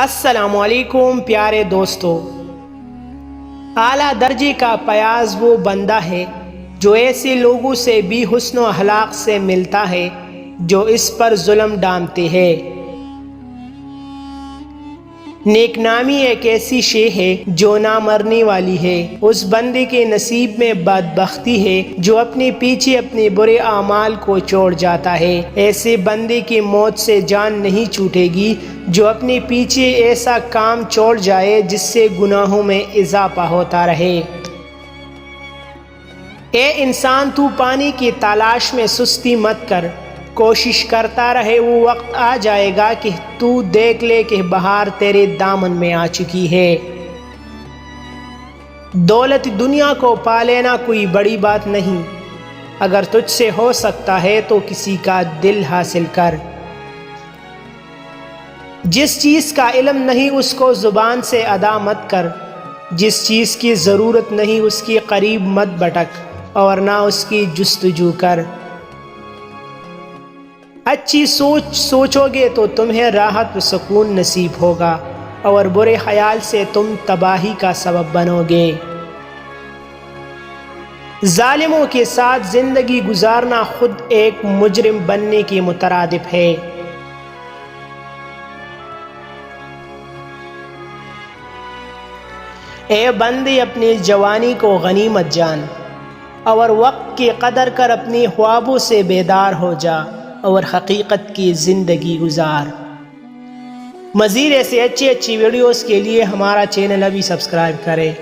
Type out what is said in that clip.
السلام علیکم پیارے دوستو، اعلیٰ درجے کا فیاض وہ بندہ ہے جو ایسے لوگوں سے بھی حسن و اخلاق سے ملتا ہے جو اس پر ظلم ڈالتے ہیں۔ نیک نامی ایک ایسی شے ہے جو نہ مرنے والی ہے۔ اس بندے کے نصیب میں بدبختی ہے جو اپنے پیچھے اپنے برے اعمال کو چھوڑ جاتا ہے۔ ایسے بندے کی موت سے جان نہیں چھوٹے گی جو اپنے پیچھے ایسا کام چھوڑ جائے جس سے گناہوں میں اضافہ ہوتا رہے۔ اے انسان، تو پانی کی تلاش میں سستی مت کر، کوشش کرتا رہے، وہ وقت آ جائے گا کہ تو دیکھ لے کہ بہار تیرے دامن میں آ چکی ہے۔ دولت دنیا کو پا لینا کوئی بڑی بات نہیں، اگر تجھ سے ہو سکتا ہے تو کسی کا دل حاصل کر۔ جس چیز کا علم نہیں اس کو زبان سے ادا مت کر، جس چیز کی ضرورت نہیں اس کے قریب مت بھٹک اور نہ اس کی جستجو کر۔ اچھی سوچ سوچو گے تو تمہیں راحت و سکون نصیب ہوگا اور برے خیال سے تم تباہی کا سبب بنو گے۔ ظالموں کے ساتھ زندگی گزارنا خود ایک مجرم بننے کے مترادف ہے۔ اے بندے، اپنی جوانی کو غنیمت جان اور وقت کی قدر کر، اپنی خوابوں سے بیدار ہو جا اور حقیقت کی زندگی گزار۔ مزید ایسے اچھی ویڈیوز کے لیے ہمارا چینل ابھی سبسکرائب کریں۔